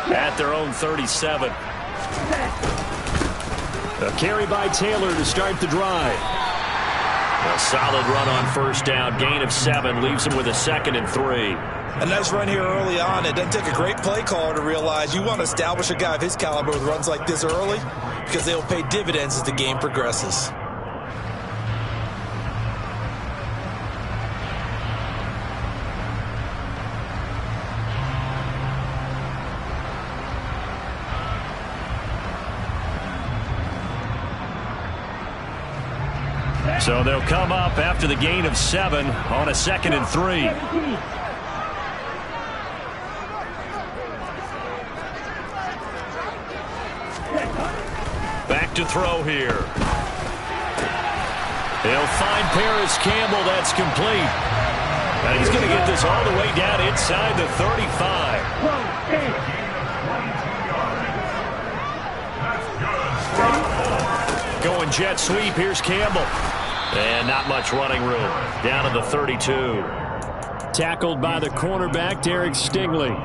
at their own 37. A carry by Taylor to start the drive. A solid run on first down. Gain of 7 leaves him with a 2nd and 3. A nice run here early on. It doesn't take a great play caller to realize you want to establish a guy of his caliber with runs like this early because they will pay dividends as the game progresses. So they'll come up after the gain of 7 on a 2nd and 3. Back to throw here. He'll find Paris Campbell. That's complete. And he's going to get this all the way down inside the 35. Going jet sweep. Here's Campbell. And not much running room. Down to the 32. Tackled by the cornerback, Derek Stingley.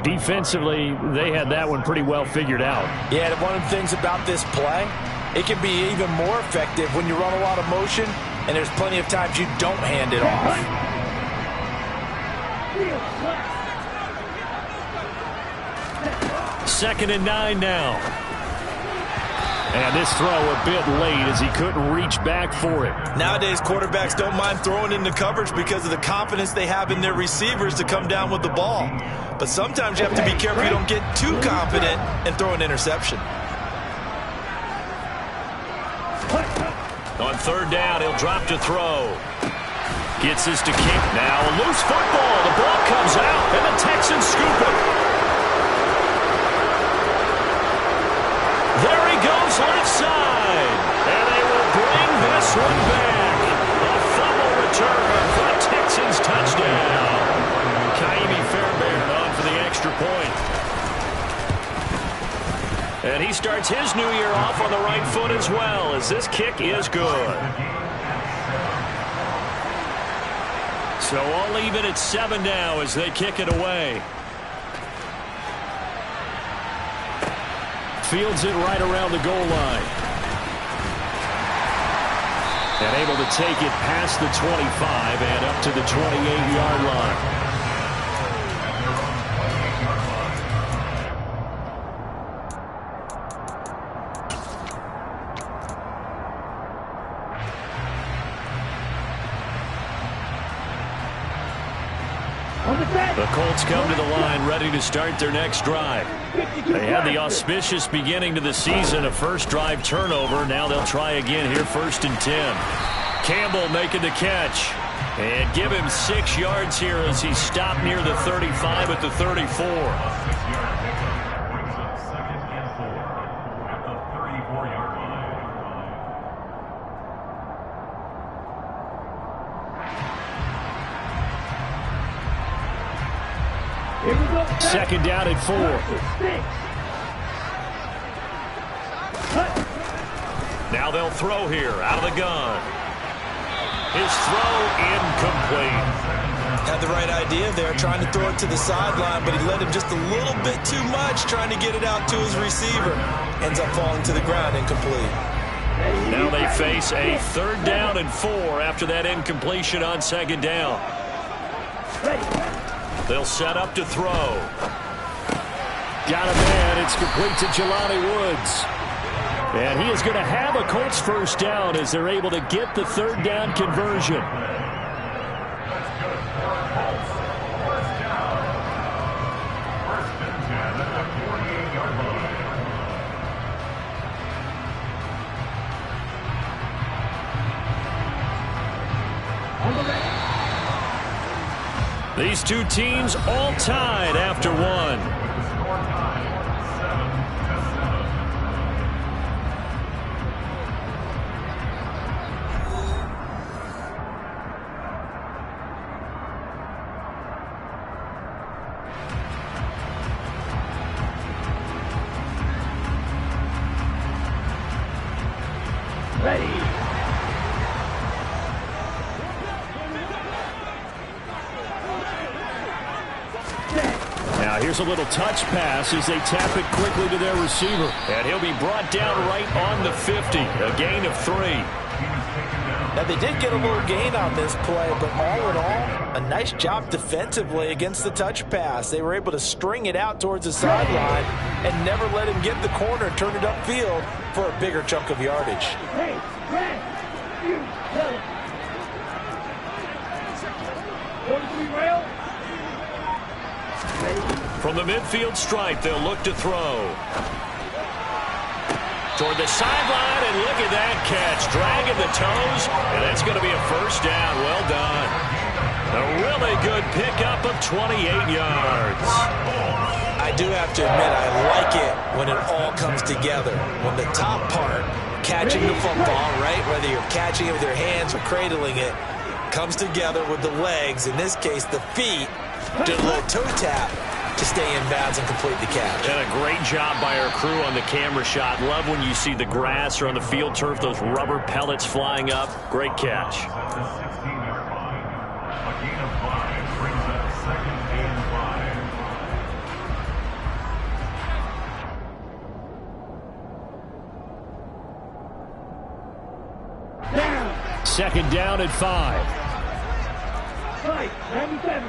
Defensively, they had that one pretty well figured out. Yeah, one of the things about this play, it can be even more effective when you run a lot of motion, and there's plenty of times you don't hand it off. 2nd and 9 now. And this throw a bit late as he couldn't reach back for it. Nowadays, quarterbacks don't mind throwing into coverage because of the confidence they have in their receivers to come down with the ball. But sometimes you have to be careful you don't get too confident and throw an interception. On 3rd down, he'll drop to throw. Gets this to King. Now a loose football. The ball comes out, and the Texans scoop it. There he goes left side. And they will bring this one back. A fumble return for the Texans touchdown. Kaimi Fairbairn on for the extra point. And he starts his new year off on the right foot as well, as this kick is good. So all even at 7 now as they kick it away. Fields it right around the goal line. And able to take it past the 25 and up to the 28-yard line. The Colts come to the line ready to start their next drive. They had the auspicious beginning to the season, a first drive turnover. Now they'll try again here, 1st and 10. Campbell making the catch. And give him 6 yards here as he stopped near the 35 at the 34. Second down at 4. Now they'll throw here out of the gun. His throw incomplete. Had the right idea there, trying to throw it to the sideline, but he led him just a little bit too much, trying to get it out to his receiver. Ends up falling to the ground, incomplete. Now they face a 3rd down and 4 after that incompletion on 2nd down. They'll set up to throw. Got a man. It's complete to Jelani Woods. And he is going to have a Colts first down as they're able to get the 3rd down conversion. These two teams all tied after 1. throws a little touch pass as they tap it quickly to their receiver. And he'll be brought down right on the 50. A gain of 3. Now, they did get a little gain on this play, but all in all, a nice job defensively against the touch pass. They were able to string it out towards the sideline and never let him get the corner and turn it upfield for a bigger chunk of yardage. From the midfield stripe, they'll look to throw. Toward the sideline, and look at that catch. Dragging the toes, and that's going to be a first down. Well done. A really good pickup of 28 yards. I do have to admit, I like it when it all comes together. When the top part, catching the football, right, whether you're catching it with your hands or cradling it, comes together with the legs. In this case, the feet, did a little toe tap to stay in bounds and complete the catch. And a great job by our crew on the camera shot. Love when you see the grass or on the field turf, those rubber pellets flying up. Great catch. Second down at 5. 97.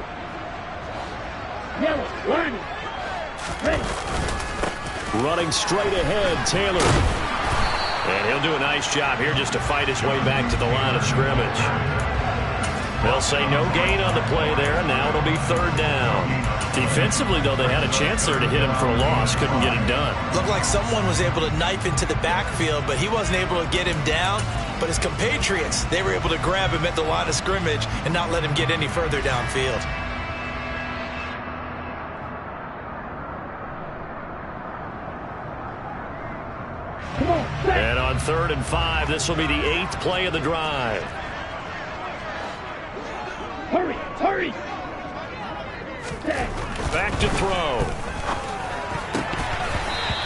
Yellow, line. Ready. Running straight ahead, Taylor. And he'll do a nice job here just to fight his way back to the line of scrimmage. They'll say no gain on the play there, and now it'll be third down. Defensively, though, they had a chance there to hit him for a loss. Couldn't get it done. Looked like someone was able to knife into the backfield, but he wasn't able to get him down. But his compatriots, they were able to grab him at the line of scrimmage and not let him get any further downfield. And on 3rd and 5, this will be the 8th play of the drive. Hurry, hurry. Back to throw.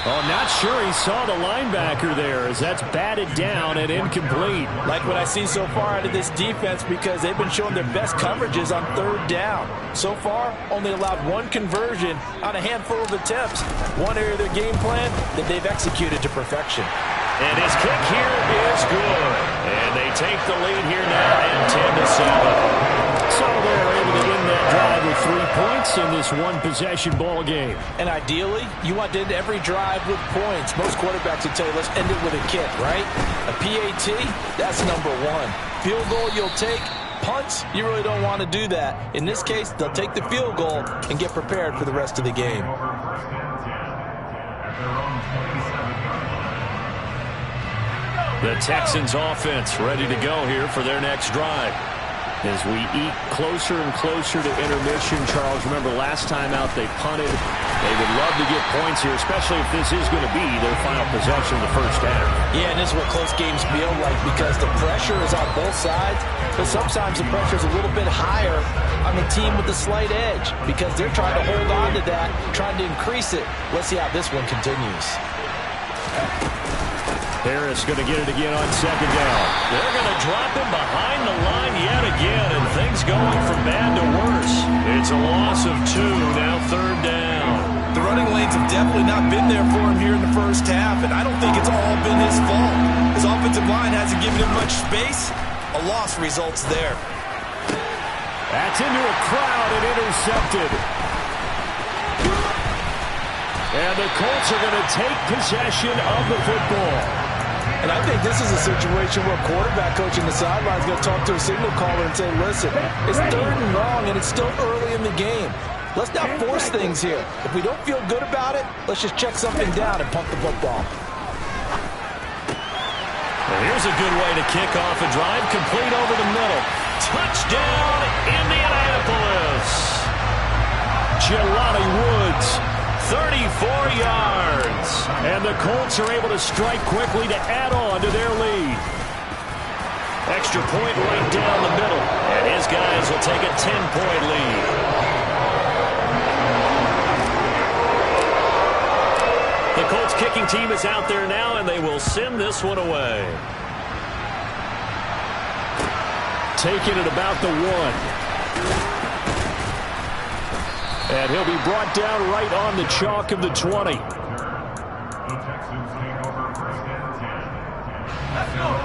Oh, not sure he saw the linebacker there as that's batted down and incomplete. Like what I see so far out of this defense, because they've been showing their best coverages on 3rd down. So far, only allowed 1 conversion on a handful of attempts. One area of their game plan that they've executed to perfection. And his kick here is good. And they take the lead here now at 10-7. So they're able to end that drive with 3 points in this one-possession ball game. And ideally, you want to end every drive with points. Most quarterbacks would tell you, let's end it with a kick, right? A PAT, that's number 1. Field goal you'll take. Punts, you really don't want to do that. In this case, they'll take the field goal and get prepared for the rest of the game. The Texans offense ready to go here for their next drive. As we eat closer and closer to intermission, Charles, remember last time out they punted. They would love to get points here, especially if this is going to be their final possession of the first half. Yeah, and this is what close games feel like because the pressure is on both sides, but sometimes the pressure is a little bit higher on the team with the slight edge because they're trying to hold on to that, trying to increase it. Let's see how this one continues. Harris going to get it again on 2nd down. They're going to drop him behind the line yet again, and things going from bad to worse. It's a loss of 2, now 3rd down. The running lanes have definitely not been there for him here in the first half, and I don't think it's all been his fault. His offensive line hasn't given him much space. A loss results there. That's into a crowd and intercepted. And the Colts are going to take possession of the football. And I think this is a situation where quarterback coach in the sideline is going to talk to a signal caller and say, listen, it's 3rd and long and it's still early in the game. Let's not force things here. If we don't feel good about it, let's just check something down and punt the football. Well, here's a good way to kick off a drive, complete over the middle. Touchdown, Indianapolis. Jelani Woods, 34 yards. And the Colts are able to strike quickly to add on to their lead. Extra point right down the middle. And his guys will take a 10-point lead. The Colts kicking team is out there now, and they will send this one away. Taking it about the 1. And he'll be brought down right on the chalk of the 20.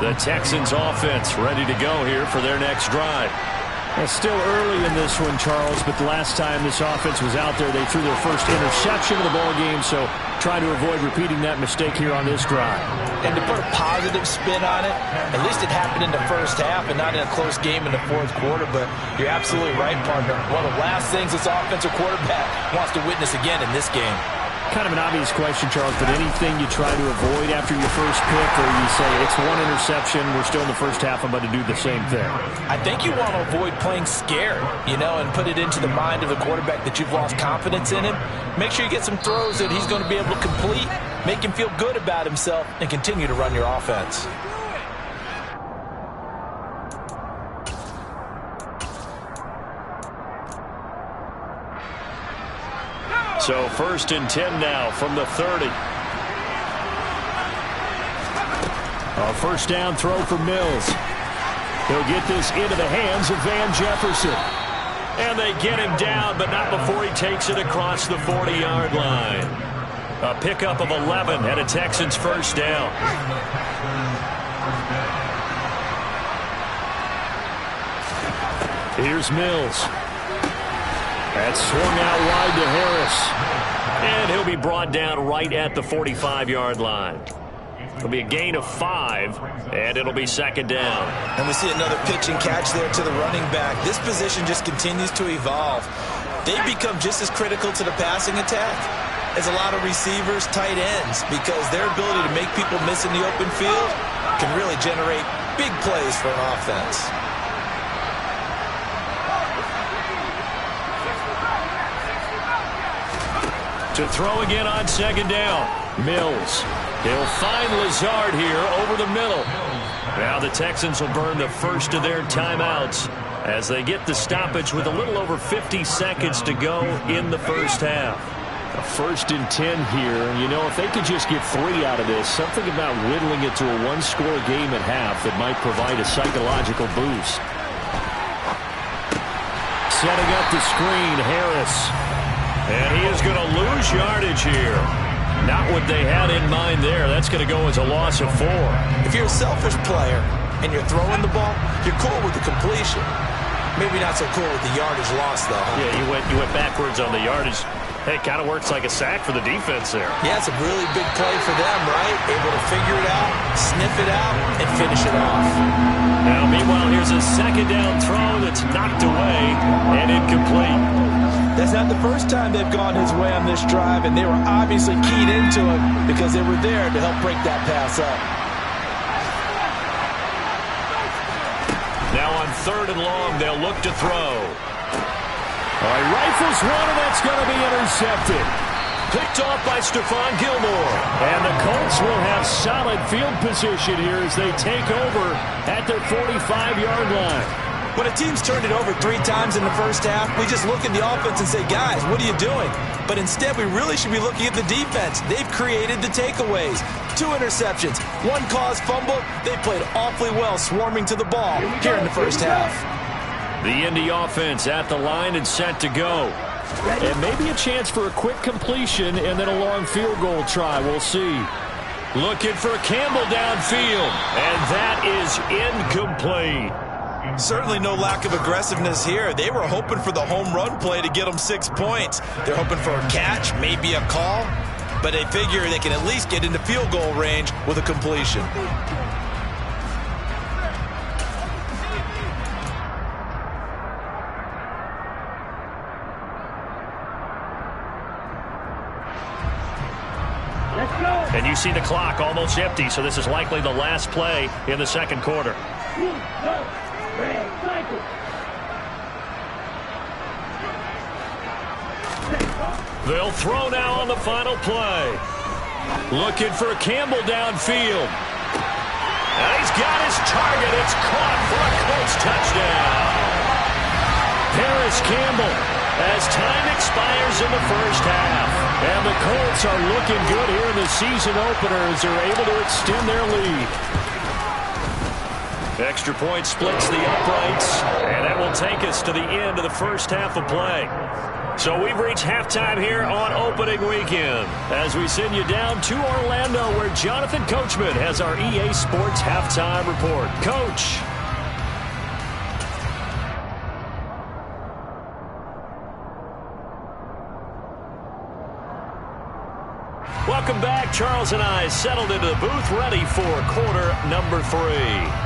The Texans offense ready to go here for their next drive. It's still early in this one, Charles, but the last time this offense was out there, they threw their first interception of the ball game, so trying to avoid repeating that mistake here on this drive. And to put a positive spin on it, at least it happened in the first half and not in a close game in the fourth quarter, but you're absolutely right, partner. One of the last things this offensive quarterback wants to witness again in this game. Kind of an obvious question, Charles, but anything you try to avoid after your first pick, or you say it's one interception, we're still in the first half, I'm about to do the same thing? I think you want to avoid playing scared, and put it into the mind of the quarterback that you've lost confidence in him. Make sure you get some throws that he's going to be able to complete, make him feel good about himself, and continue to run your offense. So 1st and 10 now from the 30. A first down throw for Mills. He'll get this into the hands of Van Jefferson. And they get him down, but not before he takes it across the 40-yard line. A pickup of 11 and a Texans first down. Here's Mills. That's swung out wide to Harris. And he'll be brought down right at the 45-yard line. It'll be a gain of 5, and it'll be 2nd down. And we see another pitch and catch there to the running back. This position just continues to evolve. They've become just as critical to the passing attack as a lot of receivers, tight ends, because their ability to make people miss in the open field can really generate big plays for an offense. To throw again on 2nd down. Mills. He'll find Lazard here over the middle. Now the Texans will burn the first of their timeouts as they get the stoppage with a little over 50 seconds to go in the first half. A 1st and 10 here. If they could just get 3 out of this, something about whittling it to a one-score game at half that might provide a psychological boost. Setting up the screen, Harris. And he is going to lose yardage here. Not what they had in mind there. That's going to go as a loss of 4. If you're a selfish player and you're throwing the ball, you're cool with the completion. Maybe not so cool with the yardage loss, though. Huh? Yeah, you went backwards on the yardage. Hey, it kind of works like a sack for the defense there. Yeah, it's a really big play for them, right? Able to figure it out, sniff it out, and finish it off. Now, meanwhile, here's a 2nd down throw that's knocked away and incomplete. That's not the first time they've gone his way on this drive, and they were obviously keyed into it because they were there to help break that pass up. Now on 3rd and long, they'll look to throw. All right, rifles one, and that's going to be intercepted. Picked off by Stephon Gilmore. And the Colts will have solid field position here as they take over at their 45-yard line. When a team's turned it over 3 times in the first half, we just look at the offense and say, guys, what are you doing? But instead, we really should be looking at the defense. They've created the takeaways. 2 interceptions, 1 caused fumble. They played awfully well swarming to the ball here in the first half. The Indy offense at the line and set to go. And maybe a chance for a quick completion and then a long field goal try. We'll see. Looking for Campbell downfield. And that is incomplete. Certainly no lack of aggressiveness here. They were hoping for the home run play to get them 6 points. They're hoping for a catch, maybe a call, but they figure they can at least get into field goal range with a completion. Let's go. And you see the clock almost empty, so this is likely the last play in the 2nd quarter. They'll throw now on the final play. Looking for Campbell downfield. And he's got his target. It's caught for a Colts touchdown. Paris Campbell as time expires in the first half. And the Colts are looking good here in the season opener as they're able to extend their lead. Extra point splits the uprights, and that will take us to the end of the first half of play. So we've reached halftime here on opening weekend as we send you down to Orlando where Jonathan Coachman has our EA Sports halftime report. Coach. Welcome back. Charles and I settled into the booth ready for quarter number 3.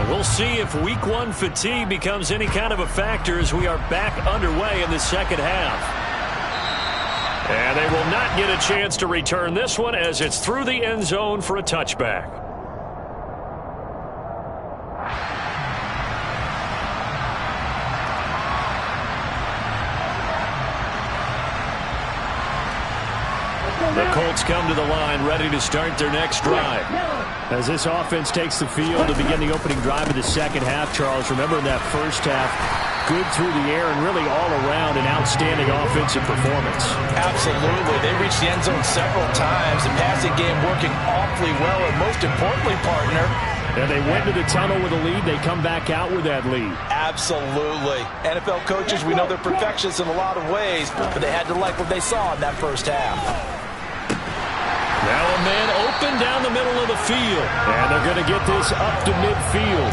We'll see if week 1 fatigue becomes any kind of a factor as we are back underway in the second half. And they will not get a chance to return this one as it's through the end zone for a touchback. The Colts come to the line ready to start their next drive. As this offense takes the field to begin the opening drive of the second half, Charles, remember in that first half, good through the air and really all around an outstanding offensive performance. Absolutely. They reached the end zone several times. The passing game working awfully well, and most importantly, partner, and they went to the tunnel with a lead. They come back out with that lead. Absolutely. NFL coaches, we know they're perfectionists in a lot of ways, but they had to like what they saw in that first half. Now a man open down the middle of the field. And they're going to get this up to midfield.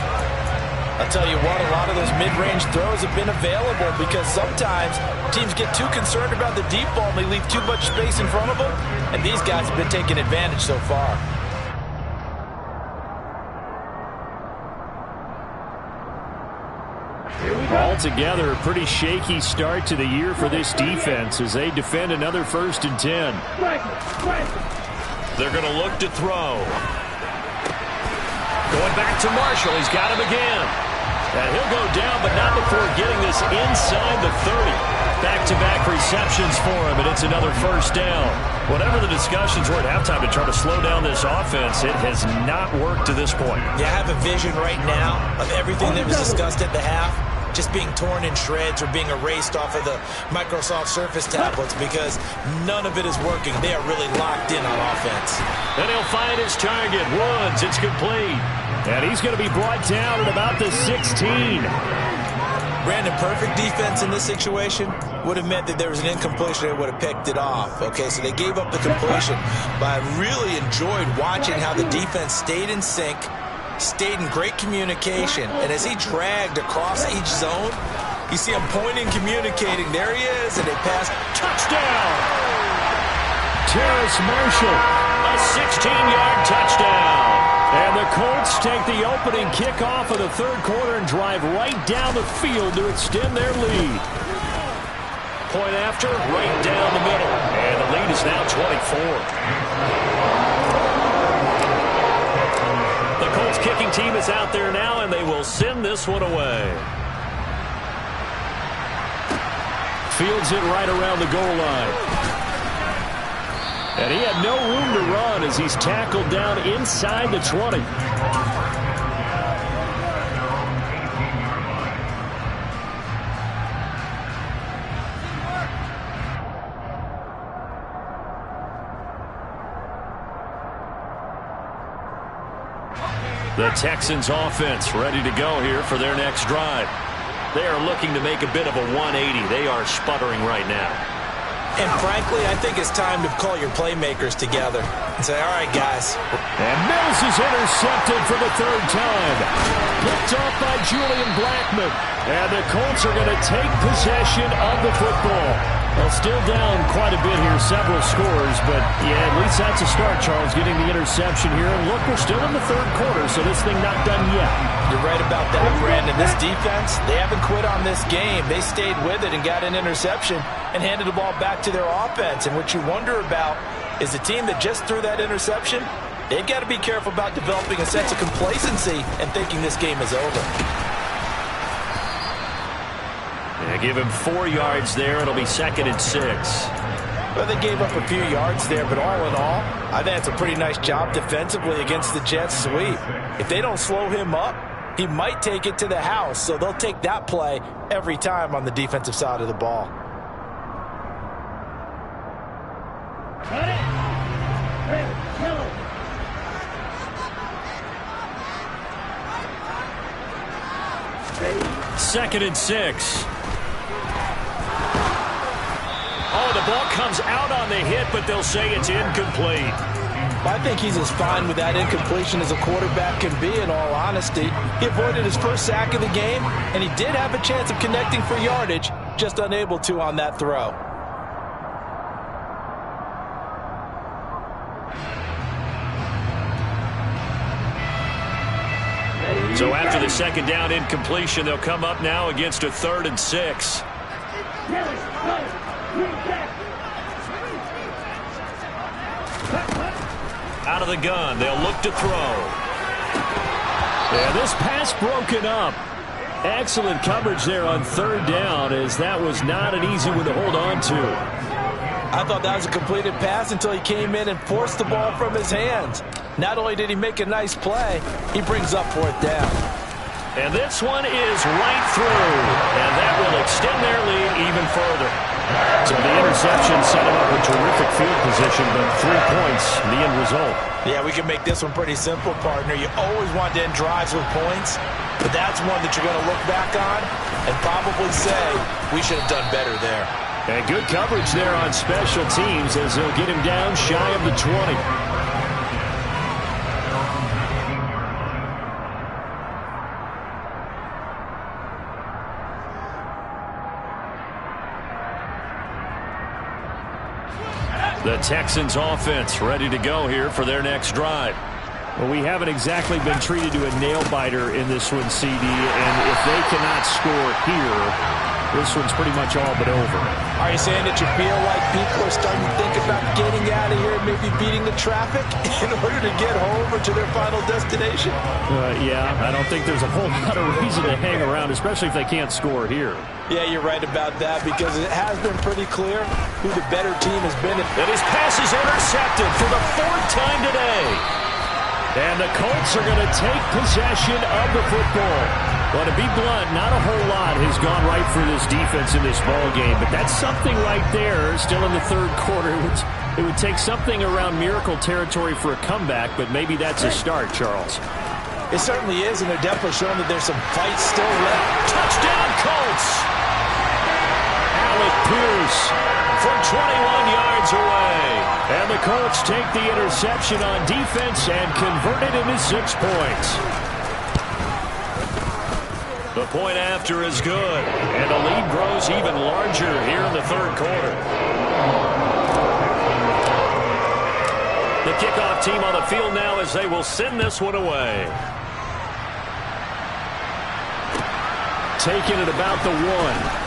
I'll tell you what, a lot of those mid-range throws have been available because sometimes teams get too concerned about the deep ball and they leave too much space in front of them. And these guys have been taking advantage so far. Altogether, a pretty shaky start to the year for this defense as they defend another 1st and 10. They're going to look to throw. Going back to Marshall. He's got him again. And he'll go down, but not before getting this inside the 30. Back-to-back receptions for him, and it's another 1st down. Whatever the discussions were at halftime to try to slow down this offense, it has not worked to this point. Yeah, I have a vision right now of everything that was discussed at the half just being torn in shreds or being erased off of the Microsoft Surface tablets because none of it is working. They are really locked in on offense. And he'll find his target. Woods, it's complete. And he's going to be brought down at about the 16. Brandon, perfect defense in this situation would have meant that there was an incompletion. They would have picked it off. Okay, so they gave up the completion. But I really enjoyed watching how the defense stayed in sync, stayed in great communication. And as he dragged across each zone, you see him pointing, communicating. There he is, and they passed. Touchdown! Terrace Marshall, a 16-yard touchdown. And the Colts take the opening kickoff of the 3rd quarter and drive right down the field to extend their lead. Point after, right down the middle. And the lead is now 24. The Colts kicking team is out there now, and they will send this one away. Fields it right around the goal line. And he had no room to run as he's tackled down inside the 20. The Texans offense ready to go here for their next drive. They are looking to make a bit of a 180. They are sputtering right now. And frankly, I think it's time to call your playmakers together and say, all right, guys. And Mills is intercepted for the 3rd time. Picked off by Julian Blackmon. And the Colts are going to take possession of the football. Well, still down quite a bit here, several scores. But, yeah, at least that's a start, Charles, getting the interception here. And look, we're still in the 3rd quarter, so this thing not done yet. You're right about that, Brandon. This defense, they haven't quit on this game. They stayed with it and got an interception and handed the ball back to their offense. And what you wonder about is the team that just threw that interception, they've got to be careful about developing a sense of complacency and thinking this game is over. Yeah, give him 4 yards there. It'll be 2nd and 6. Well, they gave up a few yards there, but all in all, I think that's a pretty nice job defensively against the Jets sweep. If they don't slow him up, he might take it to the house, so they'll take that play every time on the defensive side of the ball. Got it. Red, yellow. 2nd and 6. the ball comes out on the hit, but they'll say it's incomplete. I think he's as fine with that incompletion as a quarterback can be, in all honesty. He avoided his first sack of the game, and he did have a chance of connecting for yardage, just unable to on that throw. So after the second down incompletion, they'll come up now against a 3rd and 6. Out of the gun, they'll look to throw. Yeah, this pass broken up. Excellent coverage there on 3rd down, as that was not an easy one to hold on to. I thought that was a completed pass until he came in and forced the ball from his hands. Not only did he make a nice play, he brings up 4th down. And this one is right through, and that will extend their lead even further. So the interception set him up a terrific field position, but 3 points, the end result. Yeah, we can make this one pretty simple, partner. You always want to end drives with points, but that's one that you're going to look back on and probably say, we should have done better there. And good coverage there on special teams as they'll get him down shy of the 20. The Texans offense ready to go here for their next drive. Well, we haven't exactly been treated to a nail-biter in this one, CD, and if they cannot score here, this one's pretty much all but over. Are you saying that you feel like people are starting to think about getting out of here and maybe beating the traffic in order to get home or to their final destination? Yeah, I don't think there's a whole lot of reason to hang around, especially if they can't score here. Yeah, you're right about that, because it has been pretty clear who the better team has been. And his pass is intercepted for the 4th time today. And the Colts are going to take possession of the football. Well, to be blunt, not a whole lot has gone right for this defense in this ball game, but that's something right there. Still in the 3rd quarter, it would take something around miracle territory for a comeback, but maybe that's a start, Charles. It certainly is, and they're definitely showing that there's some fight still left. Touchdown, Colts! Alec Pierce from 21 yards away. And the Colts take the interception on defense and convert it into 6 points. The point after is good, and the lead grows even larger here in the 3rd quarter. The kickoff team on the field now as they will send this one away. Taking it about the 1.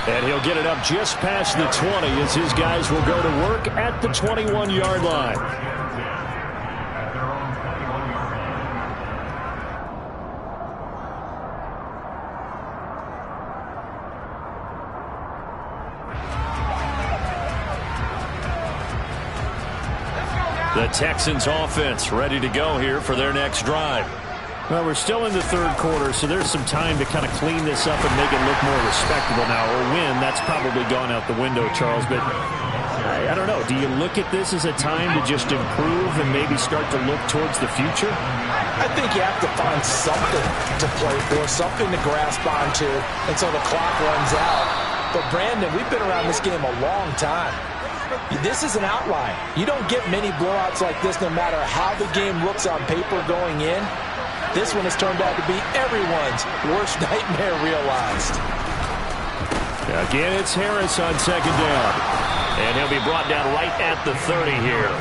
And he'll get it up just past the 20 as his guys will go to work at the 21-yard line. The Texans offense ready to go here for their next drive. Well, we're still in the 3rd quarter, so there's some time to kind of clean this up and make it look more respectable now. Or win, that's probably gone out the window, Charles. But I don't know. Do you look at this as a time to just improve and maybe start to look towards the future? I think you have to find something to play for, something to grasp onto until the clock runs out. But, Brandon, we've been around this game a long time. This is an outlier. You don't get many blowouts like this no matter how the game looks on paper going in. This one has turned out to be everyone's worst nightmare realized. Again, it's Harris on 2nd down. And he'll be brought down right at the 30 here.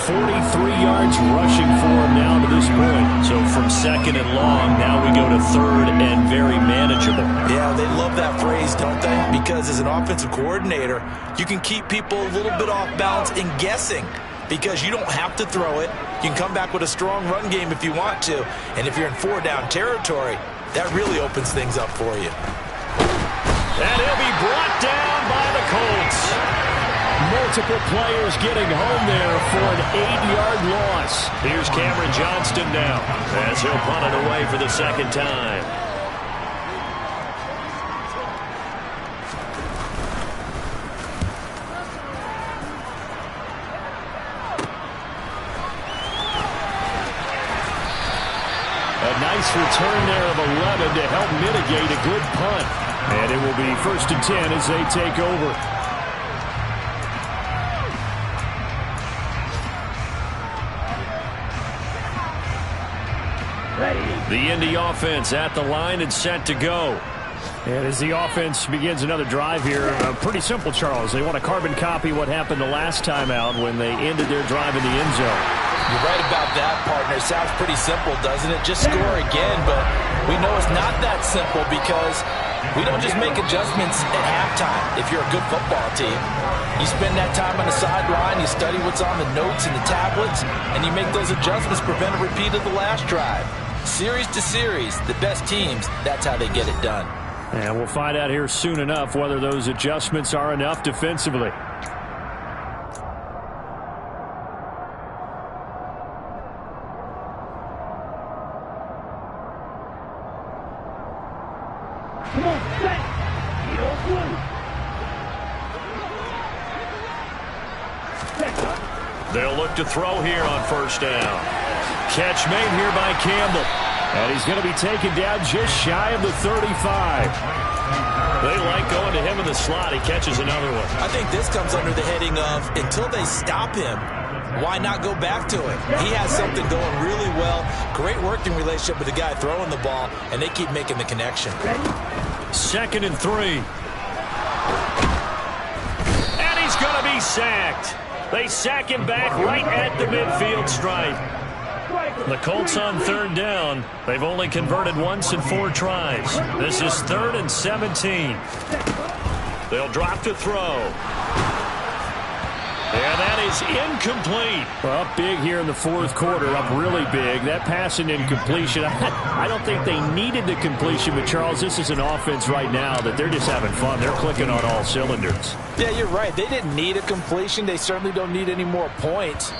43 yards rushing for him now to this point. So from 2nd and long, now we go to 3rd and very manageable. Yeah, they love that phrase, don't they? Because as an offensive coordinator, you can keep people a little bit off balance and guessing. Because you don't have to throw it. You can come back with a strong run game if you want to. And if you're in 4-down territory, that really opens things up for you. And he'll be brought down by the Colts. Multiple players getting home there for an 8-yard loss. Here's Cameron Johnston now as he'll punt it away for the 2nd time. A nice return there of 11 to help mitigate a good punt. And it will be 1st and 10 as they take over. The Indy offense at the line and set to go. And as the offense begins another drive here, pretty simple, Charles. They want to carbon copy what happened the last time out when they ended their drive in the end zone. You're right about that, partner. It sounds pretty simple, doesn't it? Just score again, but we know it's not that simple because we don't just make adjustments at halftime if you're a good football team. You spend that time on the sideline, you study what's on the notes and the tablets, and you make those adjustments, prevent a repeat of the last drive. Series to series, the best teams, that's how they get it done. And we'll find out here soon enough whether those adjustments are enough defensively. Come on, set. They'll look to throw here on 1st down. Catch made here by Campbell. And he's going to be taken down just shy of the 35. They like going to him in the slot. He catches another one. I think this comes under the heading of until they stop him, why not go back to it? He has something going really well. Great working relationship with the guy throwing the ball, and they keep making the connection. 2nd and 3. And he's going to be sacked. They sack him back right at the midfield stripe. The Colts on 3rd down. They've only converted once in 4 tries. This is 3rd and 17. They'll drop to throw. And that is incomplete. Well, up big here in the 4th quarter, up really big. That pass and incompletion, I don't think they needed the completion, but Charles, this is an offense right now that they're just having fun. They're clicking on all cylinders. Yeah, you're right. They didn't need a completion. They certainly don't need any more points.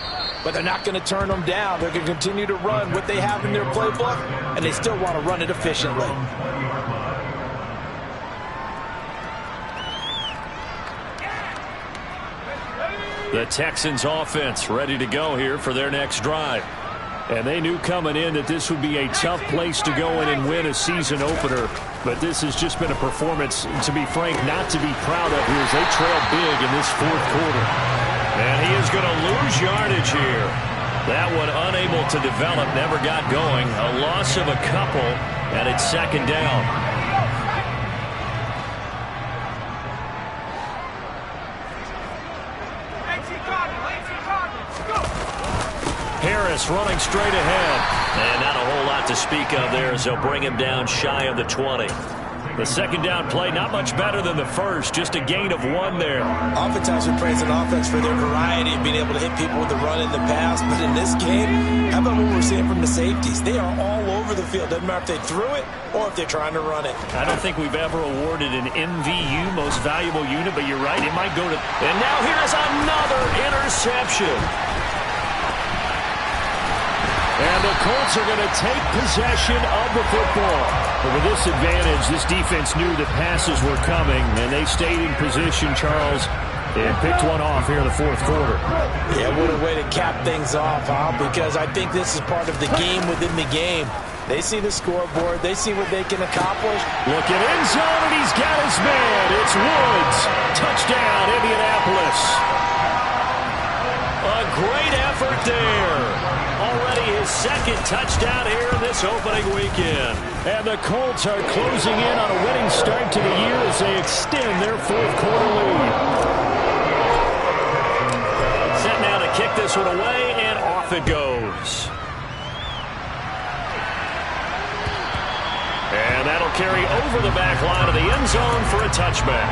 But they're not going to turn them down. They're going to continue to run what they have in their playbook, and they still want to run it efficiently. The Texans offense ready to go here for their next drive. And they knew coming in that this would be a tough place to go in and win a season opener. But this has just been a performance, to be frank, not to be proud of here as they trail big in this 4th quarter. And he is going to lose yardage here. That one unable to develop, never got going. A loss of a couple, and it's 2nd down. Harris running straight ahead. And not a whole lot to speak of there as they'll bring him down shy of the 20. The 2nd down play, not much better than the first, just a gain of 1 there. Oftentimes we praise an offense for their variety of being able to hit people with the run in the pass, but in this game, how about what we're seeing from the safeties? They are all over the field. Doesn't matter if they threw it or if they're trying to run it. I don't think we've ever awarded an MVU, most valuable unit, but you're right, it might go to... And now here's another interception. And the Colts are going to take possession of the football. But with this advantage, this defense knew that passes were coming, and they stayed in position, Charles, and picked one off here in the 4th quarter. Yeah, what a way to cap things off, huh? Because I think this is part of the game within the game. They see the scoreboard. They see what they can accomplish. Look at end zone, and he's got his man. It's Woods. Touchdown, Indianapolis. A great effort there. Already his 2nd touchdown here in this opening weekend. And the Colts are closing in on a winning start to the year as they extend their 4th quarter lead. Set now to kick this one away, and off it goes. And that'll carry over the back line of the end zone for a touchback.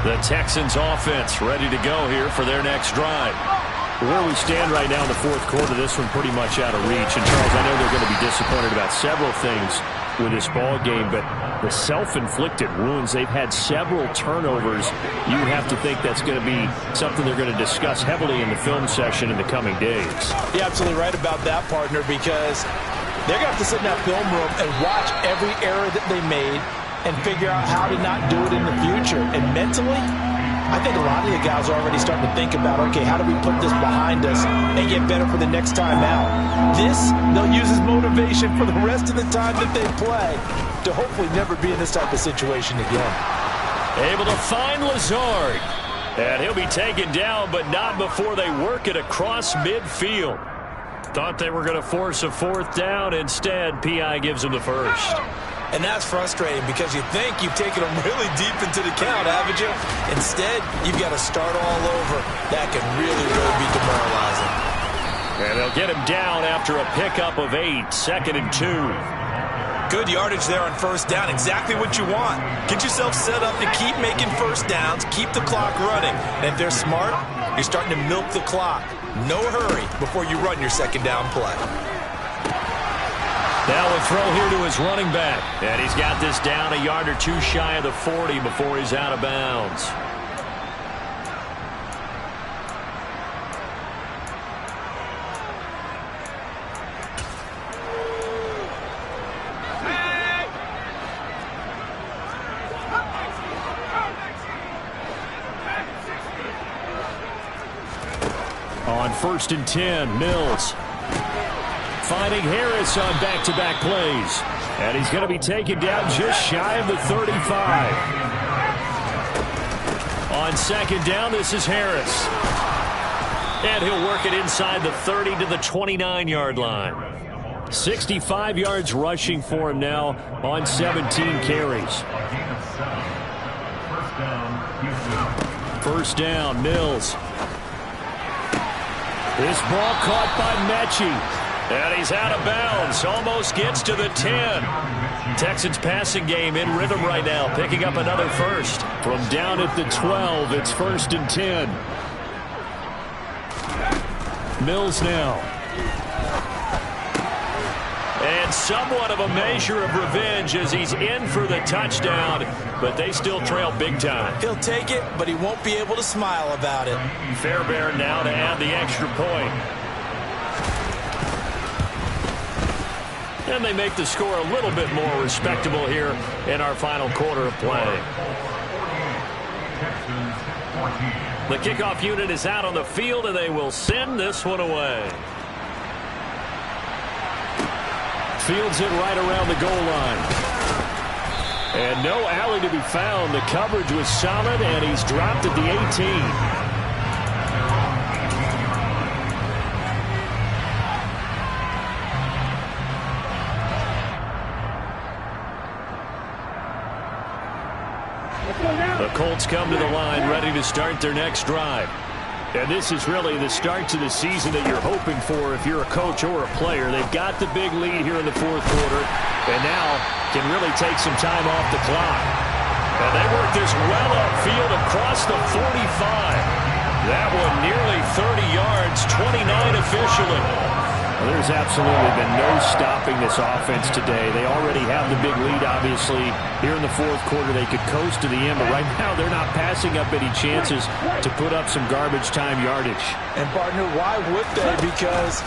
The Texans offense ready to go here for their next drive. Where we stand right now in the 4th quarter, this one pretty much out of reach. And, Charles, I know they're going to be disappointed about several things with this ball game, but the self-inflicted wounds, they've had several turnovers. You have to think that's going to be something they're going to discuss heavily in the film session in the coming days. You're absolutely right about that, partner, because they're going to have to sit in that film room and watch every error that they made and figure out how to not do it in the future. And mentally, I think a lot of the guys are already starting to think about, okay, how do we put this behind us and get better for the next time out? This, they'll use as motivation for the rest of the time that they play to hopefully never be in this type of situation again. Able to find Lazard. And he'll be taken down, but not before they work it across midfield. Thought they were going to force a fourth down. Instead, P.I. gives them the first. And that's frustrating because you think you've taken them really deep into the count, haven't you? Instead, you've got to start all over. That can really, really be demoralizing. And they'll get him down after a pickup of 8, 2nd and 2. Good yardage there on first down. Exactly what you want. Get yourself set up to keep making first downs, keep the clock running. And if they're smart, you're starting to milk the clock. No hurry before you run your second down play. Now a throw here to his running back. And he's got this down a yard or two shy of the 40 before he's out of bounds. On 1st and 10, Mills finding Harris on back-to-back plays. And he's going to be taken down just shy of the 35. On 2nd down, this is Harris. And he'll work it inside the 30 to the 29-yard line. 65 yards rushing for him now on 17 carries. First down, Mills. This ball caught by Mechie. And he's out of bounds. Almost gets to the 10. Texans passing game in rhythm right now. Picking up another first. From down at the 12, it's 1st and 10. Mills now. And somewhat of a measure of revenge as he's in for the touchdown. But they still trail big time. He'll take it, but he won't be able to smile about it. Fairbairn now to add the extra point. And they make the score a little bit more respectable here in our final quarter of play. The kickoff unit is out on the field, and they will send this one away. Fields it right around the goal line. And no alley to be found. The coverage was solid, and he's dropped at the 18. The Colts come to the line ready to start their next drive. And this is really the start to the season that you're hoping for if you're a coach or a player. They've got the big lead here in the 4th quarter and now can really take some time off the clock. And they work this well upfield across the 45. That one nearly 30 yards, 29 officially. Well, there's absolutely been no stopping this offense today. They already have the big lead, obviously. Here in the 4th quarter, they could coast to the end, but right now they're not passing up any chances to put up some garbage time yardage. And, partner, why would they? Because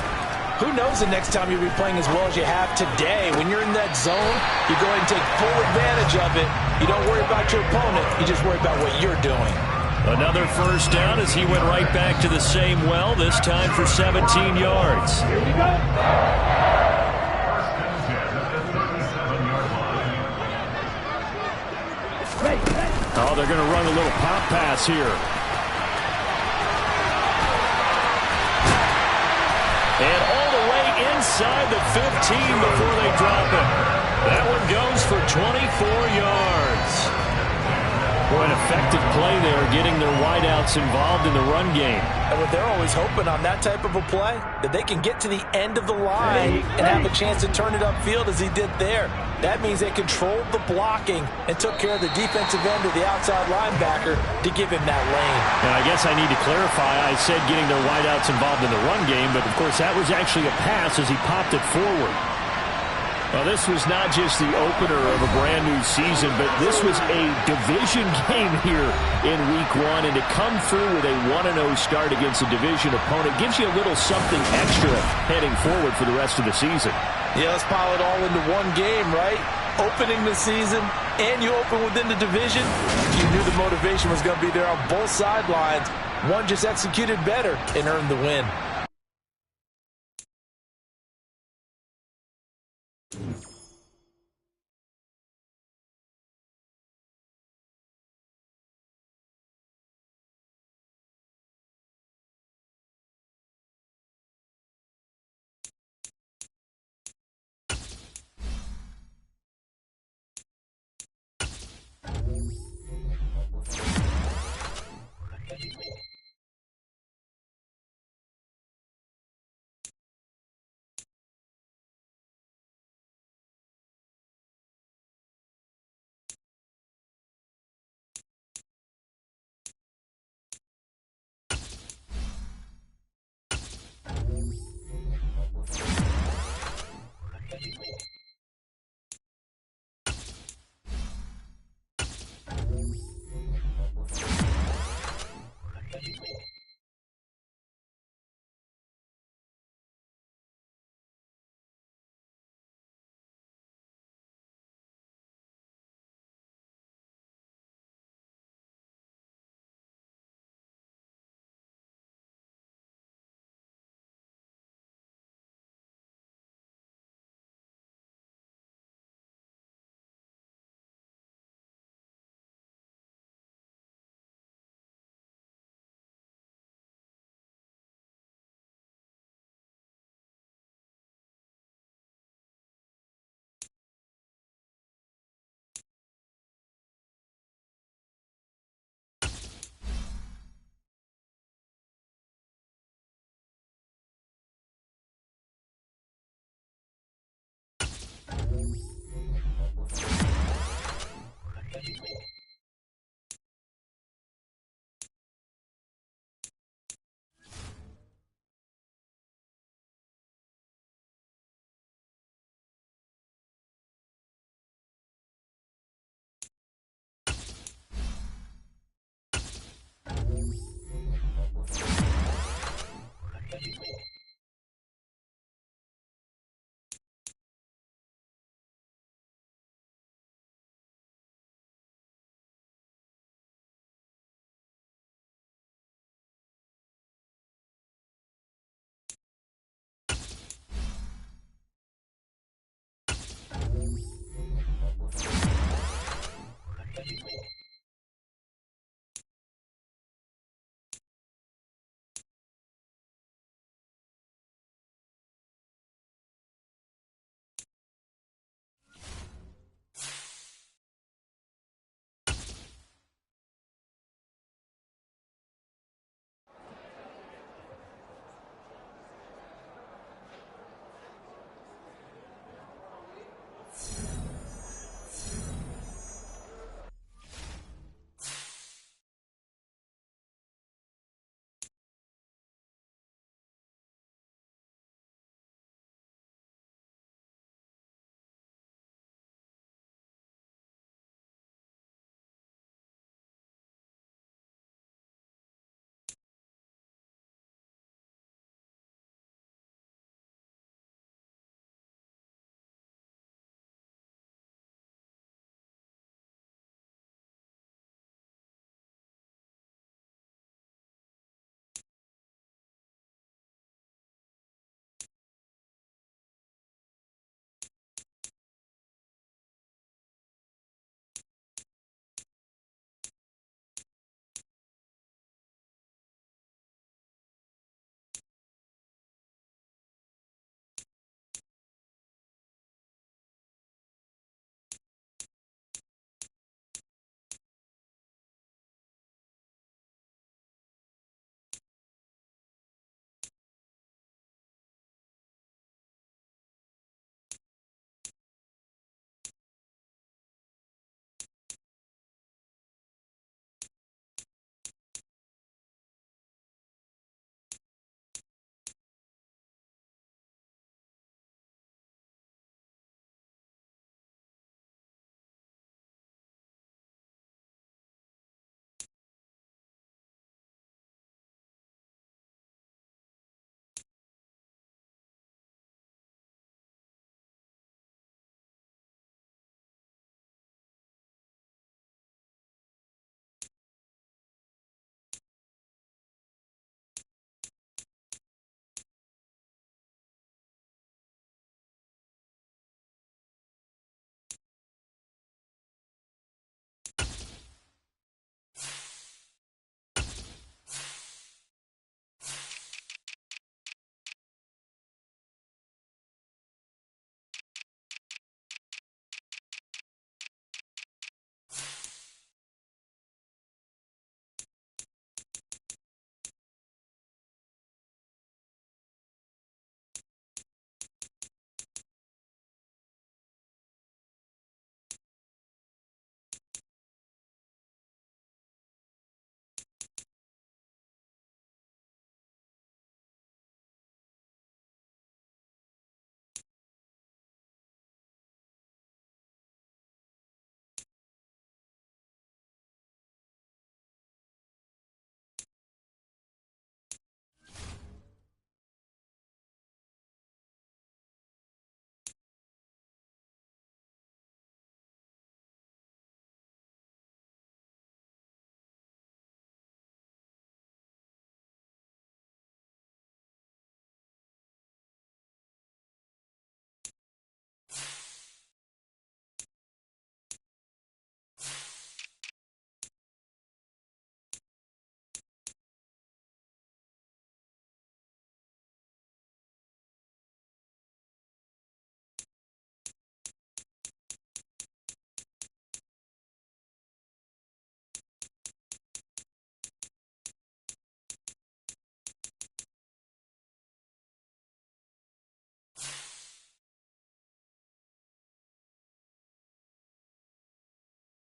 who knows the next time you'll be playing as well as you have today. When you're in that zone, you go ahead and take full advantage of it. You don't worry about your opponent. You just worry about what you're doing. Another first down as he went right back to the same well, this time for 17 yards. Here we go. Oh, they're going to run a little pop pass here. And all the way inside the 15 before they drop it. That one goes for 24 yards. Boy, an effective play there, getting their wideouts involved in the run game. And what they're always hoping on that type of a play, that they can get to the end of the line and have a chance to turn it upfield as he did there. That means they controlled the blocking and took care of the defensive end of the outside linebacker to give him that lane. And I guess I need to clarify, I said getting their wideouts involved in the run game, but of course that was actually a pass as he popped it forward. Well, this was not just the opener of a brand new season, but this was a division game here in week 1. And to come through with a 1-0 start against a division opponent gives you a little something extra heading forward for the rest of the season. Yeah, let's pile it all into one game, right? opening the season and you open within the division, you knew the motivation was going to be there on both sidelines. One just executed better and earned the win.